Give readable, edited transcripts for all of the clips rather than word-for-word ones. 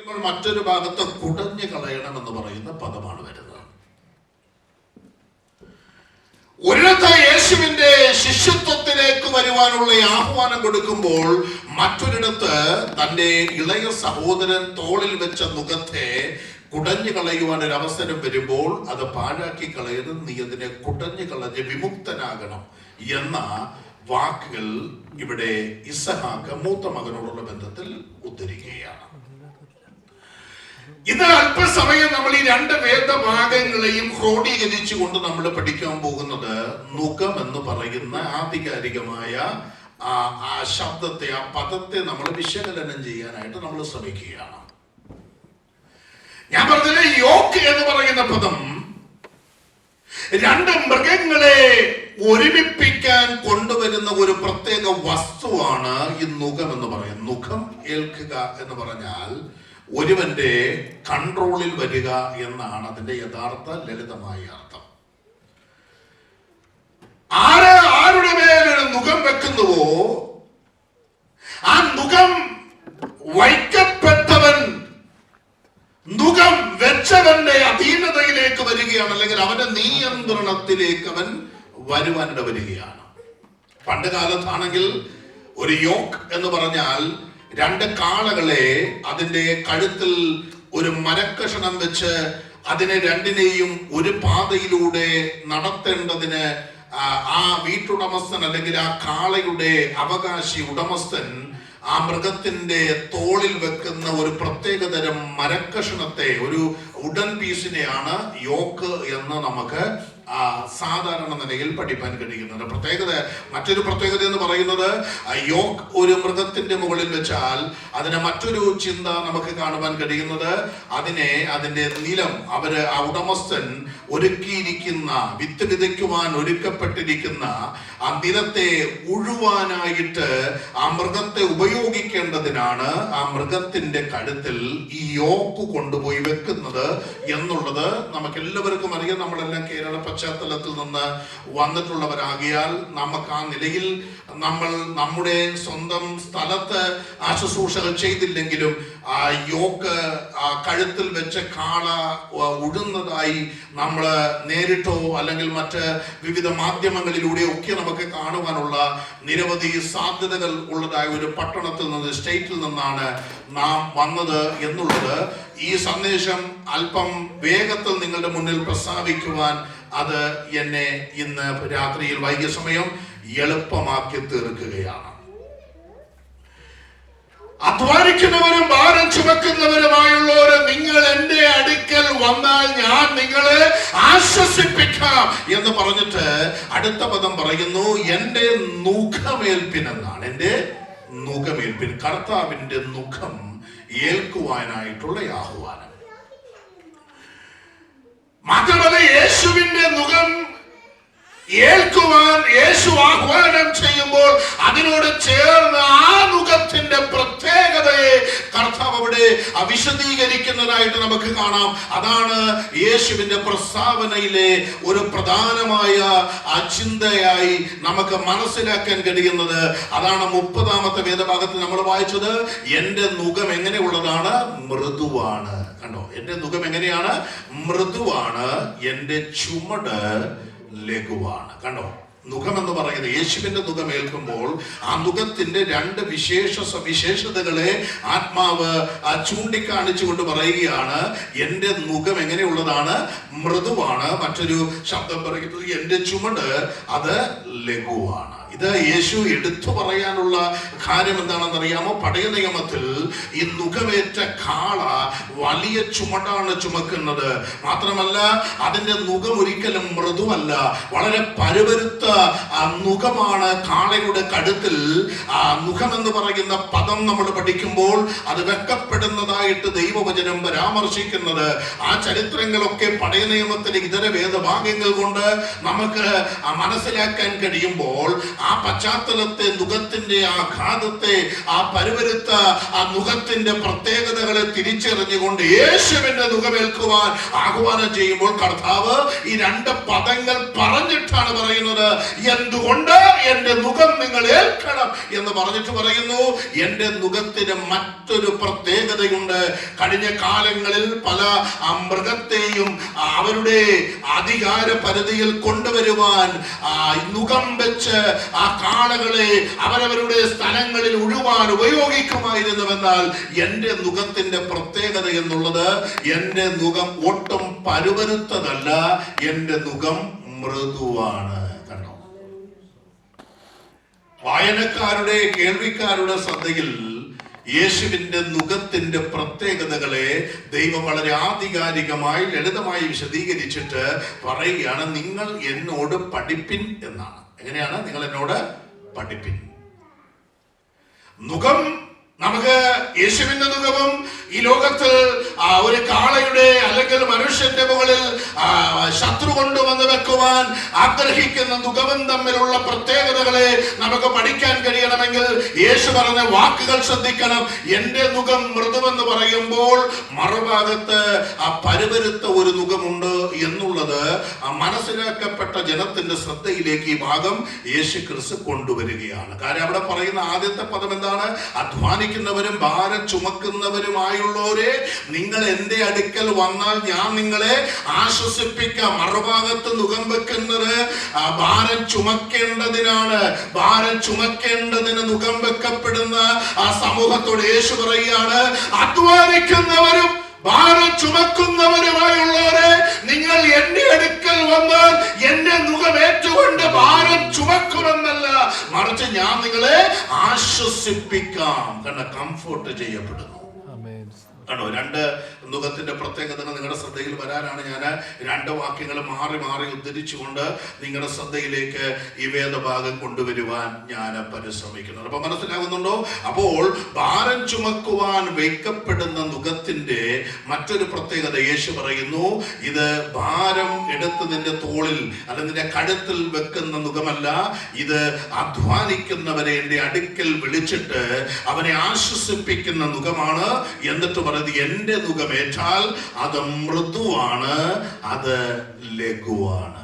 പറയുമ്പോൾ മറ്റൊരു ഭാഗത്ത് കുടഞ്ഞു കളയണമെന്ന് പറയുന്ന പദമാണ് വരുന്നത്. ഒരിടത്ത് യേശുവിന്റെ ശിഷ്യത്വത്തിലേക്ക് വരുവാനുള്ള ആഹ്വാനം കൊടുക്കുമ്പോൾ മറ്റൊരിടത്ത് തന്റെ ഇളയ സഹോദരൻ തോളിൽ വെച്ച നുകത്തെ കുടഞ്ഞു കളയുവാൻ ഒരു അവസരം വരുമ്പോൾ അത് പാഴാക്കി കളയരുത്, നീ അതിനെ കുടഞ്ഞു കളഞ്ഞ് വിമുക്തനാകണം എന്ന വാക്കുകൾ ഇവിടെ ഇസഹാക്ക് മൂത്ത മകനോടുള്ള ബന്ധത്തിൽ ഉദ്ധരിക്കുകയാണ്. ഇത് അല്പസമയം നമ്മൾ ഈ രണ്ട് വേദഭാഗങ്ങളെയും ക്രോഡീകരിച്ചുകൊണ്ട് നമ്മൾ പഠിക്കാൻ പോകുന്നത് നുകം എന്ന് പറയുന്ന ആധികാരികമായ ആ ശബ്ദത്തെ, ആ പദത്തെ നമ്മൾ വിശകലനം ചെയ്യാനായിട്ട് നമ്മൾ ശ്രമിക്കുകയാണ്. ഞാൻ പറഞ്ഞില്ലേ, യോക്ക് എന്ന് പറയുന്ന പദം രണ്ട് മൃഗങ്ങളെ ഒരുമിപ്പിക്കാൻ കൊണ്ടുവരുന്ന ഒരു പ്രത്യേക വസ്തുവാണ് ഈ നുകം എന്ന് പറയുന്നത്. നുകം ഏൽക്കുക എന്ന് പറഞ്ഞാൽ ഒരുവന്റെ കൺട്രോളിൽ വരിക എന്നാണ് അതിന്റെ യഥാർത്ഥ ലളിതമായ അർത്ഥം. ആരുടെ മേലൊരു നുകം വെക്കുന്നുവോ ആ നുകം വയ്ക്കപ്പെട്ടവൻ നുകം വെച്ചവന്റെ അധീനതയിലേക്ക് വരികയാണ്, അല്ലെങ്കിൽ അവന്റെ നിയന്ത്രണത്തിലേക്ക് അവൻ വരുവാനിട വരികയാണ്. പണ്ട് കാലത്താണെങ്കിൽ ഒരു യോക്ക് എന്ന് പറഞ്ഞാൽ രണ്ട് കാളകളെ അതിന്റെ കഴുത്തിൽ ഒരു മരക്കഷണം വെച്ച് അതിനെ രണ്ടിനെയും ഒരു പാതയിലൂടെ നടത്തേണ്ടതിന് ആ വീട്ടുടമസ്ഥൻ അല്ലെങ്കിൽ ആ കാളയുടെ അവകാശി ഉടമസ്ഥൻ ആ മൃഗത്തിന്റെ തോളിൽ വെക്കുന്ന ഒരു പ്രത്യേകതരം മരക്കഷണത്തെ, ഒരു വുഡൻ പീസിനെയാണ് യോക്ക് എന്ന് നമുക്ക് സാധാരണ നിലയിൽ പഠിപ്പാൻ കഴിയുന്നത്. മറ്റൊരു പ്രത്യേകത എന്ന് പറയുന്നത്, യോക്ക് ഒരു മൃഗത്തിന്റെ മുകളിൽ വെച്ചാൽ അതിന് മറ്റൊരു ചിന്ത നമുക്ക് കാണുവാൻ കഴിയുന്നത്, അതിന്റെ നിലം ആ ഉടമസ്ഥൻ ഒരുക്കിയിരിക്കുന്ന, വിത്ത് വിതയ്ക്കുവാൻ ഒരുക്കപ്പെട്ടിരിക്കുന്ന ആ നിലത്തെ ഉഴുവാനായിട്ട് ആ മൃഗത്തെ ഉപയോഗിക്കേണ്ടതിനാണ് ആ മൃഗത്തിന്റെ കഴുത്തിൽ ഈ യോക്ക് കൊണ്ടുപോയി വെക്കുന്നത് എന്നുള്ളത് നമുക്ക് എല്ലാവർക്കും അറിയാം. നമ്മളെല്ലാം കേരള പശ്ചാത്തലത്തിൽ നിന്ന് വന്നിട്ടുള്ളവരാകിയാൽ നമുക്ക് ആ നിലയിൽ നമ്മൾ നമ്മുടെ സ്വന്തം സ്ഥലത്ത് ആ ശുശ്രൂഷകൾ ചെയ്തില്ലെങ്കിലും ആ യോക്ക് കഴുത്തിൽ വെച്ച് കാള ഉഴുന്നതായി നമ്മൾ നേരിട്ടോ അല്ലെങ്കിൽ മറ്റ് വിവിധ മാധ്യമങ്ങളിലൂടെയോ ഒക്കെ നമുക്ക് കാണുവാനുള്ള നിരവധി സാധ്യതകൾ ഉള്ളതായ ഒരു പട്ടണത്തിൽ നിന്ന്, സ്റ്റേറ്റിൽ നിന്നാണ് നാം വന്നത് എന്നുള്ളത് ഈ സന്ദേശം അല്പം വേഗത്തിൽ നിങ്ങളുടെ മുന്നിൽ പ്രസ്താവിക്കുവാൻ അത് എന്നെ ഇന്ന് രാത്രിയിൽ വൈകിയ സമയം എളുപ്പമാക്കി തീർക്കുകയാണ്. അധ്വാനിക്കുന്നവരും ഭാരം ചുമക്കുന്നവരുമായുള്ളവർ, നിങ്ങൾ എന്റെ അടുക്കൽ വന്നാൽ ഞാൻ നിങ്ങളെ ആശ്വസിപ്പിക്കാം എന്ന് പറഞ്ഞിട്ട് അടുത്ത പദം പറയുന്നു, എന്റെ നുഖമേൽപ്പിൻ എന്നാണ്. എന്റെ നുഖമേൽപ്പിൻ, കർത്താവിന്റെ മുഖം ഏൽക്കുവാനായിട്ടുള്ള ആഹ്വാനം. മാത്രമല്ല, യേശുവിന്റെ മുഖം ഏൽക്കുവാൻ യേശു ആഹ്വാനം ചെയ്യുമ്പോൾ അതിനോട് ചേർന്ന് ആ മുഖത്തിന്റെ പ്രത്യേകതയെ കർത്താവ് അവിടെ വിശദീകരിക്കുന്നതായിട്ട് നമുക്ക് കാണാം. അതാണ് യേശുവിന്റെ പ്രസ്താവനയിലെ ഒരു പ്രധാനമായ ചിന്തയായി നമുക്ക് മനസ്സിലാക്കാൻ കഴിയുന്നത്. അതാണ് 30-ാമത്തെ വേദഭാഗത്തിൽ നമ്മൾ വായിച്ചത്. എന്റെ മുഖം എങ്ങനെയുള്ളതാണ്? മൃദുവാണ്. കണ്ടോ, എന്റെ മുഖം എങ്ങനെയാണ്? മൃദുവാണ്, എന്റെ ചുമട് ലഘുവാണ്. കണ്ടോ, മുഖം എന്ന് പറയുന്നത്, യേശുവിന്റെ മുഖം ഏൽക്കുമ്പോൾ ആ മുഖത്തിന്റെ രണ്ട് സവിശേഷതകളെ ആത്മാവ് ചൂണ്ടിക്കാണിച്ചുകൊണ്ട് പറയുകയാണ്. എന്റെ മുഖം എങ്ങനെയുള്ളതാണ്? മൃദുവാണ്. മറ്റൊരു ശബ്ദം പറയുന്നത് എന്റെ ചുമട് അത് ലഘുവാണ്. ഇത് യേശു എടുത്തു പറയാനുള്ള കാര്യം എന്താണെന്ന് അറിയാമോ? പഴയ നിയമത്തിൽ ഈ മുഖമേറ്റ കാള വലിയ ചുമടാണ് ചുമക്കുന്നത്. മാത്രമല്ല, അതിന്റെ മുഖം ഒരിക്കലും മൃദുവല്ല, വളരെ പരുപരുത്ത മുഖമാണ് കാളയുടെ കഴുത്തിൽ. മുഖം എന്ന് പറയുന്ന പദം നമ്മൾ പഠിക്കുമ്പോൾ അത് വെക്കപ്പെടുന്നതായിട്ട് ദൈവവചനം പരാമർശിക്കുന്നത്. ആ ചരിത്രങ്ങളൊക്കെ പഴയ നിയമത്തിലെ ഇതര വേദഭാഗങ്ങൾ കൊണ്ട് നമുക്ക് മനസ്സിലാക്കാൻ കഴിയുമ്പോൾ ആ പശ്ചാത്തലത്തെ, നുകത്തിന്റെ ആഘാതത്തെ, ആ പരുവരുത്ത ആ നുകത്തിന്റെ പ്രത്യേകതകളെ തിരിച്ചറിഞ്ഞുകൊണ്ട് യേശുവിന്റെ നുകമേൽക്കുവാൻ ആഹ്വാനം ചെയ്യുമ്പോൾ കർത്താവ് ഈ രണ്ട് പദങ്ങൾ പറഞ്ഞിട്ടാണ് പറയുന്നത്. എന്തുകൊണ്ട് എന്റെ നുകം നിങ്ങൾ ഏൽക്കണം എന്ന് പറഞ്ഞിട്ട് പറയുന്നു. എന്റെ നുകത്തിന് മറ്റൊരു പ്രത്യേകതയുണ്ട്. കഴിഞ്ഞ കാലങ്ങളിൽ പല മൃഗത്തെയും അവരുടെ അധികാര പരിധിയിൽ കൊണ്ടുവരുവാൻ നുകം വെച്ച് ആ കാളകളെ അവരവരുടെ സ്ഥലങ്ങളിൽ ഉഴുവാൻ ഉപയോഗിക്കുമായിരുന്നുവെന്നാൽ എന്റെ നുകത്തിന്റെ പ്രത്യേകത എന്നുള്ളത്, എന്റെ നുകം ഒട്ടും പരുവരുത്തതല്ല, എന്റെ നുകം മൃദുവാണ്. കണ്ടോ? വായനക്കാരുടെ, കേൾവിക്കാരുടെ ശ്രദ്ധയിൽ യേശുവിന്റെ നുകത്തിന്റെ പ്രത്യേകതകളെ ദൈവം വളരെ ആധികാരികമായി ലളിതമായി വിശദീകരിച്ചിട്ട് പറയുകയാണ്, നിങ്ങൾ എന്നോട് പഠിപ്പിൻ എന്നാണ്. എങ്ങനെയാണ്? നിങ്ങൾ എന്നോട് പഠിപ്പിൻ. നുകം, നമുക്ക് യേശുവിന്റെ നുകവും ഈ ലോകത്തിൽ ഒരു കാളയുടെ അല്ലെങ്കിൽ മനുഷ്യന്റെ മുകളിൽ ശത്രു കൊണ്ടുവന്ന് വെക്കുവാൻ ആഗ്രഹിക്കുന്ന നുകവും തമ്മിലുള്ള പ്രത്യേകതകളെ നമുക്ക് പഠിക്കാൻ കഴിയണമെങ്കിൽ യേശു പറഞ്ഞ വാക്കുകൾ ശ്രദ്ധിക്കണം. എന്റെ നുകം മൃദുവെന്ന് പറയുമ്പോൾ മറുഭാഗത്ത് ആ പരുവരുത്ത ഒരു നുകമുണ്ട് എന്നുള്ളത് മനസ്സിലാക്കപ്പെട്ട ജനത്തിന്റെ ശ്രദ്ധയിലേക്ക് ഈ ഭാഗം യേശു ക്രിസ്തു കൊണ്ടുവരികയാണ്. കാര്യം അവിടെ പറയുന്ന ആദ്യത്തെ പദം എന്താണ്? അധ്വാനിക്കുന്നവരും ഭാരം ചുമക്കുന്നവരുമായുള്ളവരെ, നിങ്ങൾ എന്റെ അടുക്കൽ വന്നാൽ ഞാൻ നിങ്ങളെ ആശ്വസിപ്പിക്കാം. മറുഭാഗത്ത് നുകം വെക്കുന്നത് ഭാരം ചുമക്കേണ്ടതിനാണ്. ഭാരം ചുമക്കേണ്ടതിന് നുകം വെക്കപ്പെടുന്ന ആ സമൂഹത്തോട് യേശു പറയുകയാണ്, അധ്വാനിക്കുന്നവരും ഭാരം ചുമക്കുന്നവരുമായുള്ളവരെ, നിങ്ങൾ എന്റെ അടുക്കൽ വന്നാൽ എന്റെ നുകമേറ്റുകൊണ്ട് ഭാരം ചുമക്കുമെന്നല്ല, മറിച്ച് ഞാൻ നിങ്ങളെ ആശ്വസിപ്പിക്കാം. കണ്ട, കംഫോർട്ട് ചെയ്യപ്പെടുന്നു. കണ്ടോ? രണ്ട് നുകത്തിന്റെ പ്രത്യേകതകൾ നിങ്ങളുടെ ശ്രദ്ധയിൽ വരാനാണ് ഞാൻ രണ്ട് വാക്യങ്ങൾ മാറി മാറി ഉദ്ധരിച്ചുകൊണ്ട് നിങ്ങളുടെ ശ്രദ്ധയിലേക്ക് ഈ വേദഭാഗം കൊണ്ടുവരുവാൻ ഞാൻ പരിശ്രമിക്കുന്നത്. അപ്പൊ മനസ്സിലാകുന്നുണ്ടോ? അപ്പോൾ ഭാരം ചുമക്കുവാൻ വയ്ക്കപ്പെടുന്ന നുകത്തിന്റെ മറ്റൊരു പ്രത്യേകത യേശു പറയുന്നു, ഇത് ഭാരം എടുത്ത് നിന്റെ തോളിൽ അല്ലെങ്കിൽ നിന്റെ കഴുത്തിൽ വെക്കുന്ന നുകമല്ല, ഇത് അധ്വാനിക്കുന്നവരെ എന്റെ അടുക്കൽ വിളിച്ചിട്ട് അവനെ ആശ്വസിപ്പിക്കുന്ന നുകമാണ്. എന്നിട്ട് പറയുന്നത്, എന്റെ നുകമേറ്റാൽ അത് മൃദുവാണ്, അത് ലഘുവാണ്.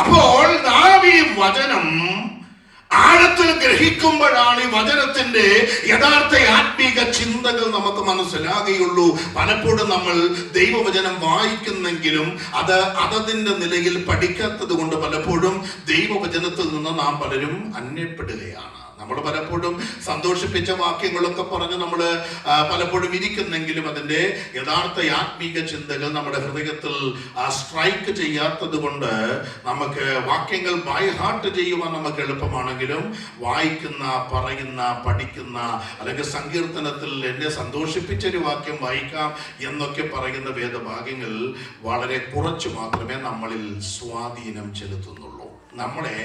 അപ്പോൾ നാം ഈ വചനം ആഴത്തിൽ ഗ്രഹിക്കുമ്പോഴാണ് ഈ വചനത്തിന്റെ യഥാർത്ഥ ആത്മീക ചിന്തകൾ നമുക്ക് മനസ്സിലാകുകയുള്ളൂ. പലപ്പോഴും നമ്മൾ ദൈവവചനം വായിക്കുന്നെങ്കിലും അത് അതതിന്റെ നിലയിൽ പഠിക്കാത്തത് കൊണ്ട് പലപ്പോഴും ദൈവവചനത്തിൽ നിന്ന് നാം പലരും അന്യപ്പെടുകയാണ്. നമ്മൾ പലപ്പോഴും സന്തോഷിപ്പിച്ച വാക്യങ്ങളൊക്കെ പറഞ്ഞ് നമ്മൾ പലപ്പോഴും ഇരിക്കുന്നെങ്കിലും അതിന്റെ യഥാർത്ഥ ആത്മീക ചിന്തകൾ നമ്മുടെ ഹൃദയത്തിൽ സ്ട്രൈക്ക് ചെയ്യാത്തത് കൊണ്ട് നമുക്ക് വാക്യങ്ങൾ ബൈ ഹാർട്ട് ചെയ്യുവാൻ നമുക്ക് എളുപ്പമാണെങ്കിലും വായിക്കുന്ന, പറയുന്ന, പഠിക്കുന്ന, അല്ലെങ്കിൽ സങ്കീർത്തനത്തിൽ എന്നെ സന്തോഷിപ്പിച്ചൊരു വാക്യം വായിക്കാം എന്നൊക്കെ പറയുന്ന വേദഭാഗ്യങ്ങൾ വളരെ കുറച്ച് മാത്രമേ നമ്മളിൽ സ്വാധീനം ചെലുത്തുന്നുള്ളൂ. നമ്മളെ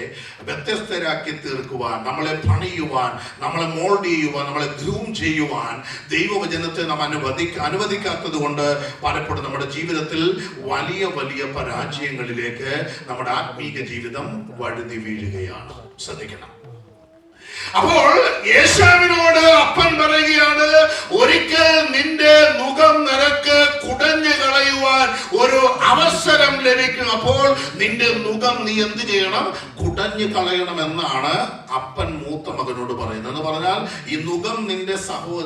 വ്യത്യസ്തരാക്കി തീർക്കുവാൻ, നമ്മളെ പണിയുവാൻ, നമ്മളെ മോൾഡ് ചെയ്യുവാൻ, നമ്മളെ ഗ്രൂം ചെയ്യുവാൻ ദൈവവചനത്തെ നാം അനുവദിക്കാത്തത് കൊണ്ട് പലപ്പോഴും നമ്മുടെ ജീവിതത്തിൽ വലിയ വലിയ പരാജയങ്ങളിലേക്ക് നമ്മുടെ ആത്മീക ജീവിതം വഴുതി വീഴുകയാണ്. ശ്രദ്ധിക്കണം. അപ്പോൾ യേശുവിനോട് അപ്പൻ പറയുകയാണ്, ഒരിക്കൽ നിന്റെ നുകം നിനക്ക് കുടഞ്ഞു കളയുവാൻ ഒരു അവസരം ലഭിക്കും. അപ്പോൾ നിന്റെ നുകം നീ എന്ത് ചെയ്യണം? കുടഞ്ഞു കളയണം എന്നാണ് അപ്പൻ മൂത്ത മകനോട് പറയുന്നത്. എന്ന് പറഞ്ഞാൽ ഈ നുകം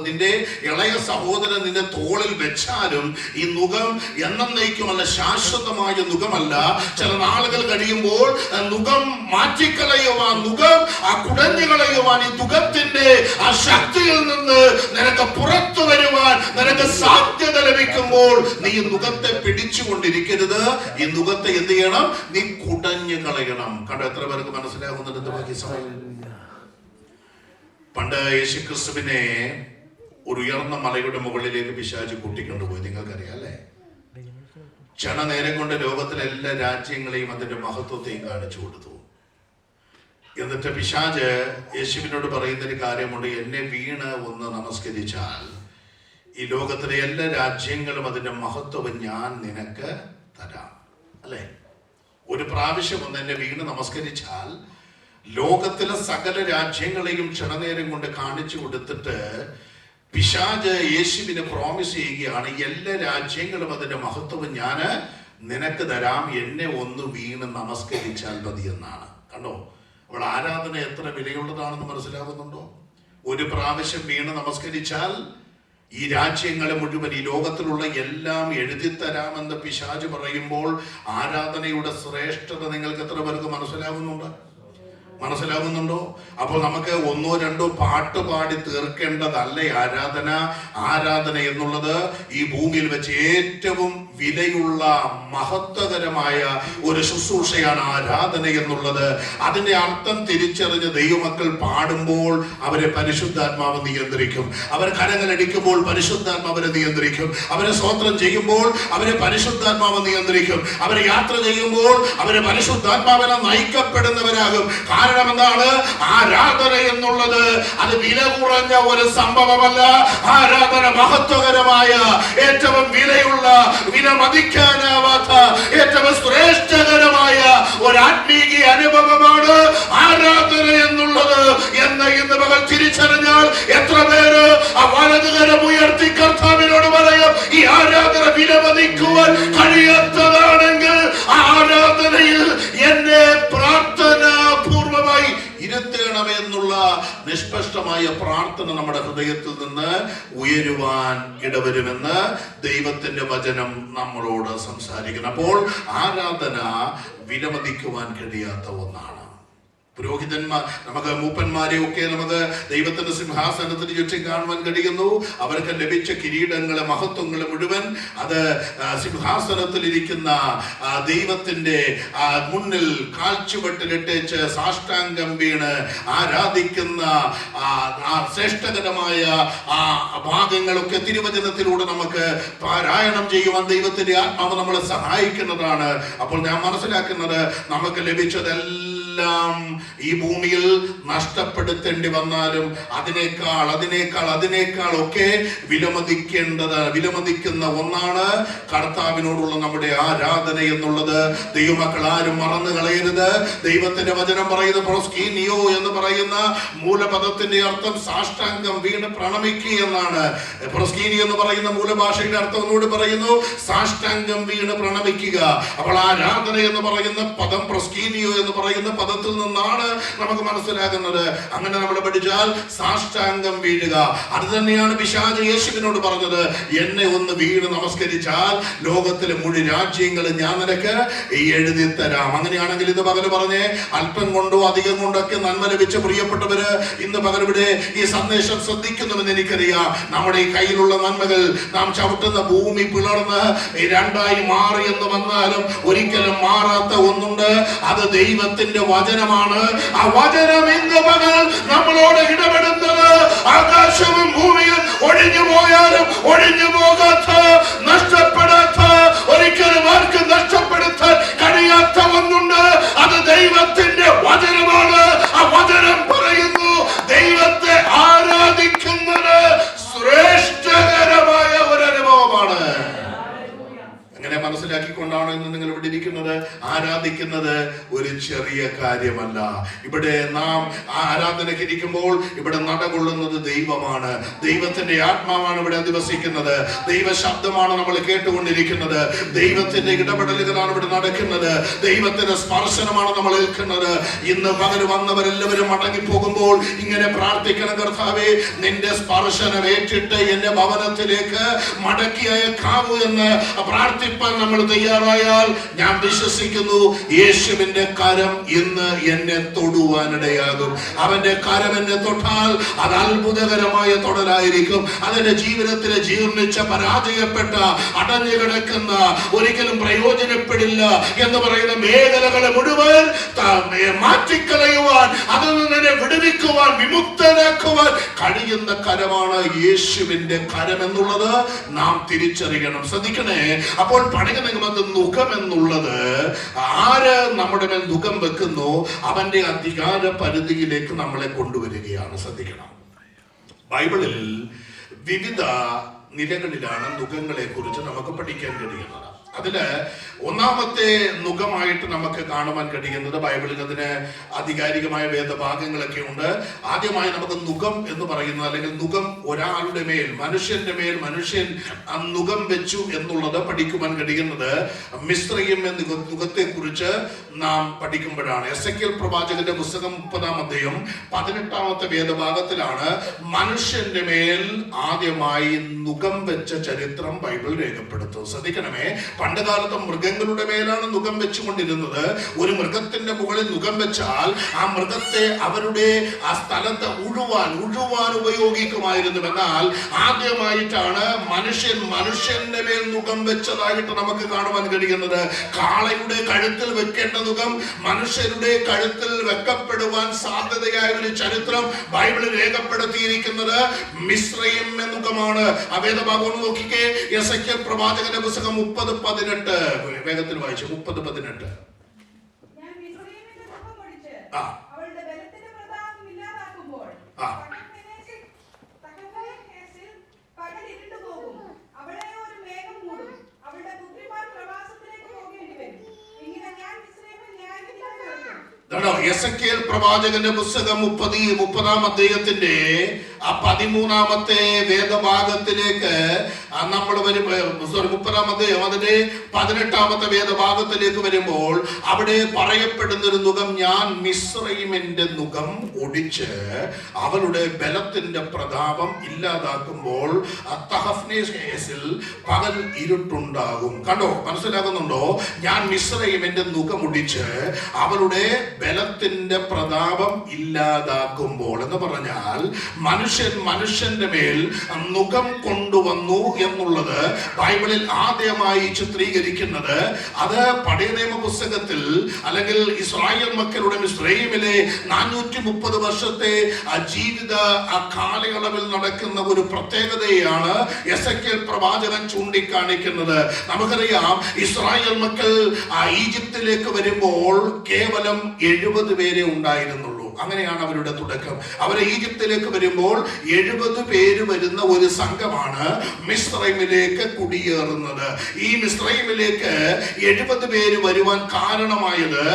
നിന്റെ ഇളയ സഹോദരൻ നിന്റെ തോളിൽ വെച്ചാലും ഈ നുകം എന്നേക്കുമല്ല, ശാശ്വതമായ നുകമല്ല. ചില നാളുകൾ കഴിയുമ്പോൾ നുകം മാറ്റിക്കളയുവാൻ, നുകം കുടഞ്ഞു കളയുവാൻ, ഈ നുകത്തിന്റെ ആ ശക്തിയിൽ നിന്ന് നിനക്ക് പുറത്തു വരുവാൻ നിനക്ക് സാധ്യത ലഭിക്കുമ്പോൾ നീ ഈ നുകത്തെ പിടിച്ചുകൊണ്ടിരിക്കരുത്. ഈ നുകത്തെ എന്ത് ചെയ്യണം? നീ കുടഞ്ഞു കളയണം. കണ്ടോ? എത്ര പേർക്ക് മനസ്സിലാകുന്നുണ്ട്? ബാക്കി സമയം പണ്ട് യേശുക്രിസ്തുവിനെ ഒരു ഉയർന്ന മലയുടെ മുകളിലേക്ക് പിശാച് കൂട്ടിക്കൊണ്ടുപോയി. നിങ്ങൾക്കറിയാം അല്ലേ? ക്ഷണനേരം കൊണ്ട് ലോകത്തിലെ എല്ലാ രാജ്യങ്ങളെയും അതിന്റെ മഹത്വത്തെയും കാണിച്ചു കൊടുത്തു. എന്നിട്ട് പിശാച് യേശുവിനോട് പറയുന്നൊരു കാര്യമുണ്ട്, എന്നെ വീണ് ഒന്ന് നമസ്കരിച്ചാൽ ഈ ലോകത്തിലെ എല്ലാ രാജ്യങ്ങളും അതിന്റെ മഹത്വം ഞാൻ നിനക്ക് തരാം. അല്ലേ? ഒരു പ്രാവശ്യം ഒന്ന് എന്നെ വീണ് നമസ്കരിച്ചാൽ ലോകത്തിലെ സകല രാജ്യങ്ങളെയും ക്ഷണനേരം കൊണ്ട് കാണിച്ചു കൊടുത്തിട്ട് പിശാച് യേശുവിനെ പ്രോമിസ് ചെയ്യുകയാണ്, എല്ലാ രാജ്യങ്ങളും അതിന്റെ മഹത്വം ഞാൻ നിനക്ക് തരാം, എന്നെ ഒന്ന് വീണ് നമസ്കരിച്ചാൽ മതി എന്നാണ്. കണ്ടോ, അവൾ ആരാധന എത്ര വിലയുള്ളതാണെന്ന് മനസ്സിലാകുന്നുണ്ടോ? ഒരു പ്രാവശ്യം വീണ് നമസ്കരിച്ചാൽ ഈ രാജ്യങ്ങളെ മുഴുവൻ, ഈ ലോകത്തിലുള്ള എല്ലാം എഴുതിത്തരാമെന്ന് പിശാച് പറയുമ്പോൾ ആരാധനയുടെ ശ്രേഷ്ഠത നിങ്ങൾക്ക് എത്ര പേർക്ക് മനസ്സിലാകുന്നുണ്ടോ? അപ്പോൾ നമുക്ക് ഒന്നോ രണ്ടോ പാട്ട് പാടി തീർക്കേണ്ടതല്ല ആരാധന. ആരാധന എന്നുള്ളത് ഈ ഭൂമിയിൽ വെച്ച് ഏറ്റവും വിലയുള്ള മഹത്വകരമായ ഒരു ശുശ്രൂഷയാണ് ആരാധന എന്നുള്ളത്. അതിന്റെ അർത്ഥം തിരിച്ചറിഞ്ഞ് ദൈവമക്കൾ പാടുമ്പോൾ അവരെ പരിശുദ്ധാത്മാവ് നിയന്ത്രിക്കും. അവർ കരങ്ങളടിക്കുമ്പോൾ പരിശുദ്ധാത്മാവ് അവരെ നിയന്ത്രിക്കും. അവരെ സ്തോത്രം ചെയ്യുമ്പോൾ അവരെ പരിശുദ്ധാത്മാവ് നിയന്ത്രിക്കും. അവരെ യാത്ര ചെയ്യുമ്പോൾ അവരെ പരിശുദ്ധാത്മാവിനെ നയിക്കപ്പെടുന്നവരാകും. കാരണം എന്താണ്? ആരാധന എന്നുള്ളത് അത് വില കുറഞ്ഞ ഒരു സംഭവമല്ല. ആരാധന മഹത്വകരമായ, ഏറ്റവും വിലയുള്ള, വിലമതിക്കാനാവാത്ത, ഏറ്റവും ശ്രേഷ്ഠകരമായ ഒരു ആത്മീയ അനുഭവമാണ് ആരാധന എന്നുള്ളത് എന്ന് ഇന്ന് പകൽ തിരിച്ചറിഞ്ഞാൽ എത്ര പേര് ആ വലതുകരം ഉയർത്തി കർത്താവിനോട് പറയും, ഈ ആരാധന വിലമതിക്കുവാൻ കഴിയാത്തതാണെങ്കിൽ ആരാധനയിൽ എന്നെ പ്രാർത്ഥനാപൂർവമായി ഇരുത്തേണമേ എന്നുള്ള നിഷ്പഷ്ടമായ പ്രാർത്ഥന നമ്മുടെ ഹൃദയത്തിൽ നിന്ന് ഉയരുവാൻ ഇടവരുമെന്ന് ദൈവത്തിന്റെ വചനം നമ്മളോട് സംസാരിക്കുന്നു. അപ്പോൾ ആരാധന വിലമതിക്കുവാൻ കഴിയാത്ത ഒന്നാണ്. പുരോഹിതന്മാർ, നമുക്ക് മൂപ്പന്മാരെ ഒക്കെ നമുക്ക് ദൈവത്തിന്റെ സിംഹാസനത്തിന് ചുറ്റും കാണുവാൻ കഴിയുന്നു. അവർക്ക് ലഭിച്ച കിരീടങ്ങളെ, മഹത്വങ്ങളെ മുഴുവൻ അത് സിംഹാസനത്തിൽ ഇരിക്കുന്ന ദൈവത്തിന്റെ മുന്നിൽ കാൽച്ചുവട്ടിലിട്ടേച്ച് സാഷ്ടാംഗം വീണ് ആരാധിക്കുന്ന ശ്രേഷ്ഠകരമായ ഭാഗങ്ങളൊക്കെ തിരുവചനത്തിലൂടെ നമുക്ക് പാരായണം ചെയ്യുവാൻ ദൈവത്തിന്റെ ആത്മാവ് നമ്മളെ സഹായിക്കുന്നതാണ്. അപ്പോൾ ഞാൻ മനസ്സിലാക്കുന്നത്, നമുക്ക് ലഭിച്ചതെല്ലാം ഈ ഭൂമിയിൽ നഷ്ടപ്പെടുത്തേണ്ടി വന്നാലും അതിനേക്കാൾ ഒക്കെ വിലമതിക്കുന്ന ഒന്നാണ് കർത്താവിനോടുള്ള നമ്മുടെ ആരാധന എന്നുള്ളത്. ദൈവമക്കൾ ആരും മറന്നു കളയരുത്. ദൈവത്തിന്റെ വചനം പറയുന്ന പ്രൊസ്കീനിയോ എന്ന് പറയുന്ന മൂലപദത്തിന്റെ അർത്ഥം സാഷ്ടാംഗം വീണ് പ്രണമിക്കുക എന്നാണ്. പ്രൊസ്കീനി എന്ന് പറയുന്ന മൂലഭാഷയുടെ അർത്ഥം ഒന്നുകൂടി പറയുന്നു, സാഷ്ടാംഗം വീണ് പ്രണമിക്കുക. അപ്പോൾ ആരാധന എന്ന് പറയുന്ന പദം പ്രൊസ്കീനിയോ എന്ന് പറയുന്ന പദത്തിൽ നിന്നാണ് നമുക്ക് മനസ്സിലാകുന്നത്. അങ്ങനെ നമ്മൾ പഠിച്ചാൽ സാഷ്ടാംഗം വീഴുക. അത് തന്നെയാണ് പിശാച് യേശുവിനോട് പറഞ്ഞത്, എന്നെ ഒന്ന് വീണ് നമസ്കരിച്ചാൽ ലോകത്തിലെ മുഴുവൻ രാജ്യങ്ങളും ഞാൻ നിനക്ക് എഴുതി തരാം. അങ്ങനെയാണെങ്കിൽ ഇന്ന് പകൽ പറഞ്ഞേ, അല്പം കൊണ്ടോ അധികം കൊണ്ടൊക്കെ നന്മ ലഭിച്ച പ്രിയപ്പെട്ടവര് ഇന്ന് പകൽ ഇവിടെ ഈ സന്ദേശം ശ്രദ്ധിക്കുന്നുവെന്ന് എനിക്കറിയാം. നമ്മുടെ ഈ കയ്യിലുള്ള നന്മകൾ നാം ചവിട്ടുന്ന ഭൂമി പിളർന്ന് രണ്ടായി മാറി എന്ന് വന്നാലും ഒരിക്കലും മാറാത്ത ഒന്നുണ്ട്, അത് ദൈവത്തിന്റെ വചനമാണ്. ആ വചനം ഇന്ന് പകൽ നമ്മളോട് ഇടപെടുന്നത് ആകാശവും ഭൂമിയും ഒഴിഞ്ഞു പോയാലും ഒഴിഞ്ഞു പോകാത്ത, നഷ്ടപ്പെടാത്ത, ഒരിക്കലും ആർക്കും നഷ്ടപ്പെടുത്താൻ കഴിയാത്ത ഒന്നുണ്ട്, അത് ദൈവത്തിന്റെ വചനമാണ്. ആ വചനം പറയുന്നു, ദൈവത്തെ ആരാധിക്കുന്നത് ശ്രേഷ്ഠകരമായ ഒരു അനുഭവമാണ്. അങ്ങനെ മനസ്സിലാക്കിക്കൊണ്ടാണ് ഇന്ന് നിങ്ങൾ ഇവിടെ ഇരിക്കുന്നത്. ആരാധിക്കുന്നത് ഒരു ചെറിയ കാര്യമല്ല. ഇവിടെ നാം ആരാധനയ്ക്ക് ഇരിക്കുമ്പോൾ ഇവിടെ നടകൊള്ളുന്നത് ദൈവമാണ്. ദൈവത്തിന്റെ ആത്മാവാണ് ഇവിടെ അധിവസിക്കുന്നത്. ദൈവ ശബ്ദമാണ് നമ്മൾ കേട്ടുകൊണ്ടിരിക്കുന്നത്. ദൈവത്തിന്റെ ഇടപെടലുകളാണ് ഇവിടെ നടക്കുന്നത്. ദൈവത്തിന്റെ സ്പർശനമാണ് നമ്മൾ ഏൽക്കുന്നത്. ഇന്ന് പകൽ വന്നവരെല്ലാവരും മടങ്ങിപ്പോകുമ്പോൾ ഇങ്ങനെ പ്രാർത്ഥിക്കണം, കർത്താവേ നിന്റെ സ്പർശനം ഏറ്റിട്ട് എന്റെ ഭവനത്തിലേക്ക് മടക്കി അയക്കാവൂ എന്ന് പ്രാർത്ഥിപ്പാൻ നമ്മൾ തയ്യാറായാൽ ഞാൻ വിശ്വസിക്കുന്നു യേശുവിന്റെ കരം ഇന്ന് എന്നെ തൊടുവാനിടയാകും. അവന്റെ കരം എന്നെ തൊട്ടാൽ അത് അത്ഭുതകരമായ തൊടലായിരിക്കും. അതെന്റെ ജീവിതത്തിലെ ജീർണിച്ച, പരാജയപ്പെട്ട, അടഞ്ഞു കിടക്കുന്ന, ഒരിക്കലും പ്രയോജനപ്പെടില്ല എന്ന് പറയുന്ന മേഖലകളെ മുഴുവൻ മാറ്റിക്കളയുവാൻ, അതിൽ നിന്ന് എന്നെ വിടുവിക്കുവാൻ, വിമുക്തനാക്കുവാൻ കഴിയുന്ന കരമാണ് യേശുവിന്റെ കരം എന്നുള്ളത് നാം തിരിച്ചറിയണം. ശ്രദ്ധിക്കണേ. അപ്പോൾ പഴയ നിയമത്തിൽ മുഖം എന്നുള്ളത് ആര് നമ്മുടെ മേൽ മുഖം വെക്കുന്നു അവന്റെ അധികാര പരിധിയിലേക്ക് നമ്മളെ കൊണ്ടുവരികയാണ്. ശ്രദ്ധിക്കണം. ബൈബിളിൽ വിവിധ നിലകളിലാണ് മുഖങ്ങളെ കുറിച്ച് നമുക്ക് പഠിക്കാൻ കഴിയുന്നത്. അതില് ഒന്നാമത്തെ നുകമായിട്ട് നമുക്ക് കാണുവാൻ കഴിയുന്നത്, ബൈബിളിൽ അതിന് ആധികാരികമായ വേദഭാഗങ്ങളൊക്കെ ഉണ്ട്. ആദ്യമായി നമുക്ക് നുകം എന്ന് പറയുന്നത്, അല്ലെങ്കിൽ നുകം ഒരാളുടെ മേൽ, മനുഷ്യന്റെ മേൽ മനുഷ്യൻ നുകം വെച്ചു എന്നുള്ളത് പഠിക്കുവാൻ കഴിയുന്നത് മിസ്രയീം എന്ന നുകത്തെ കുറിച്ച് നാം പഠിക്കുമ്പോഴാണ്. എസെക്കിയേൽ പ്രവാചകന്റെ പുസ്തകം 30-ാം അധ്യായം 18-ാമത്തെ വേദഭാഗത്തിലാണ് മനുഷ്യന്റെ മേൽ ആദ്യമായി നുകം വെച്ച ചരിത്രം ബൈബിൾ രേഖപ്പെടുത്തുന്നത്. ശ്രദ്ധിക്കണമേ, പണ്ട് കാലത്ത് മൃഗങ്ങളുടെ മേലാണ് നുകം വെച്ചുകൊണ്ടിരുന്നത്. ഒരു മൃഗത്തിന്റെ മുകളിൽ നുകം വെച്ചാൽ ആ മൃഗത്തെ അവരുടെ ആ സ്ഥലത്ത് ഉഴുവാൻ ഉപയോഗിക്കുമായിരുന്നു. എന്നാൽ ആദ്യമായിട്ടാണ് മനുഷ്യന്റെ മേൽ നുകം വെച്ചതായിട്ട് നമുക്ക് കാണുവാൻ കഴിയുന്നത്. കാളയുടെ കഴുത്തിൽ വെക്കേണ്ട നുകം മനുഷ്യരുടെ കഴുത്തിൽ വെക്കപ്പെടുവാൻ സാധ്യതയായ ഒരു ചരിത്രം ബൈബിളിൽ രേഖപ്പെടുത്തിയിരിക്കുന്നത് മിസ്രയീം എന്ന നുകമാണ്. ആ വേദഭാഗം നോക്കിക്കേ, എസെക്കിയേൽ പ്രവാചകന്റെ പുസ്തകം 30:18. വേഗത്തിൽ വായിച്ചു. 30:18. എസെക്കിയേൽ പ്രവാചകന്റെ പുസ്തകം 30-ാം അധ്യായത്തിന്റെ 13-ാമത്തെ വേദഭാഗത്തിലേക്ക് നമ്മൾ വരുമ്പോൾ, 30-ാം അധ്യായം അതിന്റെ 18-ാമത്തെ വേദഭാഗത്തിലേക്ക് വരുമ്പോൾ അവിടെ പറയപ്പെടുന്ന ഒരു നുകം, ഞാൻ മിസ്രയീമിന്റെ നുകം ഒടിച്ച് അവളുടെ ബലത്തിന്റെ പ്രതാപം ഇല്ലാതാക്കുമ്പോൾ തഹഫ്നേസിൽ പകൽ ഇരുട്ടുണ്ടാകും. കണ്ടോ, മനസ്സിലാകുന്നുണ്ടോ? ഞാൻ മിസ്രയീമിന്റെ നുകം ഒടിച്ച് അവളുടെ ബലത്തിന്റെ പ്രതാപം ഇല്ലാതാക്കുമ്പോൾ എന്ന് പറഞ്ഞാൽ മനുഷ്യന്റെ മേൽ നുകം കൊണ്ടുവന്നു എന്നുള്ളത് ബൈബിളിൽ ആദ്യമായി ചിത്രീകരിക്കുന്നത് അത് പഴയ നിയമ പുസ്തകത്തിൽ, അല്ലെങ്കിൽ ഇസ്രായേൽ മക്കളുടെ മിസ്രയീമിലെ 430 വർഷത്തെ ജീവിത കാലയളവിൽ നടക്കുന്ന ഒരു പ്രത്യേകതയാണ് എസെക്കിയേൽ പ്രവാചകൻ ചൂണ്ടിക്കാണിക്കുന്നത്. നമുക്കറിയാം, ഇസ്രായേൽ മക്കൾ ഈജിപ്തിലേക്ക് വരുമ്പോൾ കേവലം 70 പേരെ ഉണ്ടായിരുന്നുള്ളൂ. അങ്ങനെയാണ് അവരുടെ തുടക്കം. അവർ ഈജിപ്തിലേക്ക് വരുമ്പോൾ 70 പേര് വരുന്ന ഒരു സംഘമാണ് മിസ്രയീമിലേക്ക് കുടിയേറുന്നത്. ഈ മിസ്രയീമിലേക്ക് 70 പേര് വരുവാൻ കാരണമായത്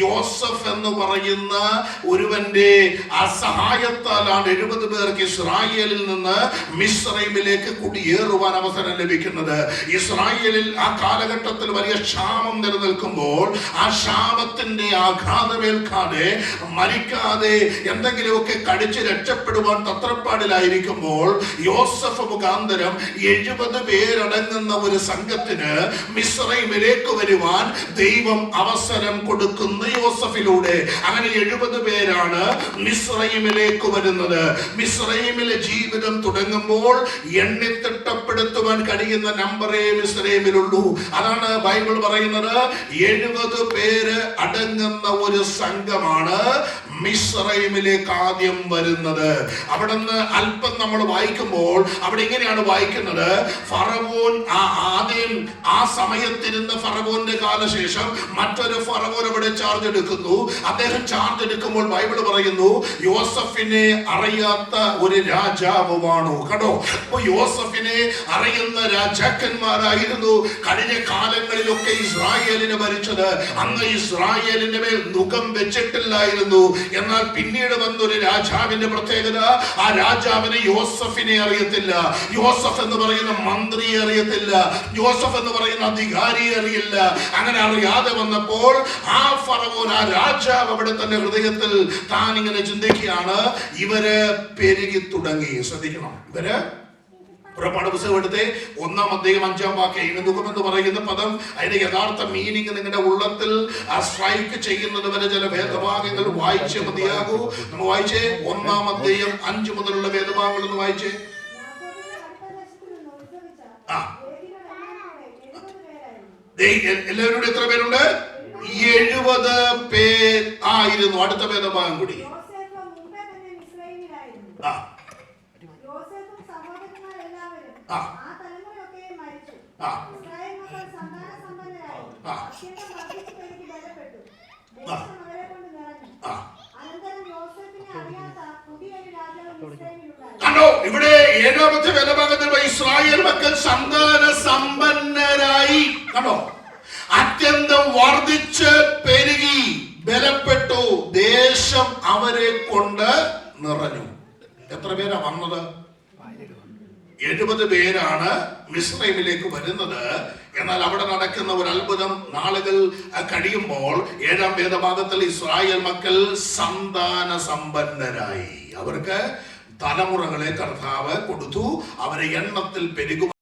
യോസഫ് എന്ന് പറയുന്ന ഒരുവന്റെ സഹായത്താലാണ് 70 പേർക്ക് ഇസ്രായേലിൽ നിന്ന് മിസ്രയീമിലേക്ക് കുടിയേറുവാൻ അവസരം ലഭിക്കുന്നത്. ഇസ്രായേലിൽ ആ കാലഘട്ടത്തിൽ വലിയ ക്ഷാമം നിലനിൽക്കുമ്പോൾ ആ ക്ഷാമത്തിന്റെ ആഘാതമേൽക്കാതെ മരിക്കാതെ എന്തെങ്കിലുമൊക്കെ കടിച്ച് രക്ഷപ്പെടുവാൻ തത്രപ്പാടിലായിരിക്കുമ്പോൾ യോസഫ് മുഖാന്തരം 70 പേരടങ്ങുന്ന ഒരു സംഘത്തിന് മിസ്രയീമിലേക്ക് വരുവാൻ ദൈവം അവസരം കൊടുക്കുന്ന യോസഫിലൂടെ. അങ്ങനെ 70 പേരാണ് മിസ്രയീമിലേക്ക് വരുന്നത്. മിസ്രയീമിലെ ജീവിതം തുടങ്ങുമ്പോൾ എണ്ണിത്തിട്ടപ്പെടുത്തുവാൻ കഴിയുന്ന നമ്പറേ മിസ്രയീമിലുള്ളൂ. അതാണ് ബൈബിൾ പറയുന്നത്, 70 പേര് അടങ്ങുന്ന ഒരു സംഘമാണ് മിസ്രയീമിലേക്ക് ആദ്യം വരുന്നത്. അവിടുന്ന് അല്പം നമ്മൾ വായിക്കുമ്പോൾ അവിടെ ഇങ്ങനെയാണ് വായിക്കുന്നത്, ഫറവോൻ ആദ്യം ആ സമയത്തിരുന്ന ഫറവോന്റെ കാലശേഷം മറ്റൊരു ഫറവോൻ അവിടെ ചാർജ് എടുക്കുന്നു. അദ്ദേഹം ചാർജ് എടുക്കുമ്പോൾ ബൈബിൾ പറയുന്നു യോസഫിനെ അറിയാത്ത ഒരു രാജാവ് വാണു. കണ്ടോ, അപ്പൊ യോസഫിനെ അറിയുന്ന രാജാക്കന്മാരായിരുന്നു കഴിഞ്ഞ കാലങ്ങളിലൊക്കെ ഇസ്രായേലിനെ ഭരിച്ചത്. അന്ന് ഇസ്രായേലിന്റെ മേൽ നുകം വെച്ചിട്ടില്ലായിരുന്നു. എന്നാൽ പിന്നീട് വന്നൊരു രാജാവിന്റെ പ്രത്യേകത, ആ രാജാവിന് യോസഫിനെ അറിയത്തില്ല, യോസഫ് എന്ന് പറയുന്ന മന്ത്രിയെ അറിയത്തില്ല, യോസഫ് എന്ന് പറയുന്ന അധികാരിയെ അറിയില്ല. അങ്ങനെ അറിയാതെ വന്നപ്പോൾ ആ ഫറവോൻ, ആ രാജാവ് അവിടെ തന്റെ ഹൃദയത്തിൽ താൻ ഇങ്ങനെ ചിന്തിക്കുകയാണ്, ഇവര് പെരുകി തുടങ്ങി. ശ്രദ്ധിക്കണം, ഇവര് പുറപ്പാട് പുസ്തകം എടുത്ത് 1-ാം അധ്യായം 5-ാം വാക്യം, നുകം എന്ന് പറയുന്ന പദം അതിന്റെ യഥാർത്ഥ മീനിങ് നിങ്ങളുടെ ഉള്ളത്തിൽ സ്ട്രൈക്ക് ചെയ്യുന്നത് വരെ ചില വേദഭാഗങ്ങൾ വായിച്ചേ മതിയാകൂ. നമ്മൾ വായിച്ചേ 1-ാം അധ്യായം 5 മുതലുള്ള വേദഭാഗങ്ങൾ ഒന്ന് വായിച്ചേ. എല്ലാവരോടും എത്ര പേരുണ്ട്? 70 പേർ ആയിരുന്നു. അടുത്ത വേദഭാഗം കൂടി. കണ്ടോ, ഇവിടെ 7-ാമത്തെ വേദഭാഗത്തിൽ ഇസ്രായേൽ മക്കൾ സന്താന സമ്പന്നരായി കണ്ടോ? അത്യന്തം വർദ്ധിച്ച് പെരുകി ബലപ്പെട്ടു, ദേശം അവരെ കൊണ്ട് നിറഞ്ഞു. എത്ര പേരാ വന്നത്? 70 പേരാണ് മിസ്രൈമിലേക്ക് വരുന്നത്. എന്നാൽ അവിടെ നടക്കുന്ന ഒരു അത്ഭുതം, നാളുകൾ കഴിയുമ്പോൾ 7-ാം വേദഭാഗത്തിൽ ഇസ്രായേൽ മക്കൾ സന്താന സമ്പന്നരായി. അവർക്ക് തലമുറകളെ കർത്താവ് കൊടുത്തു. അവരെ എണ്ണത്തിൽ പെരുകും.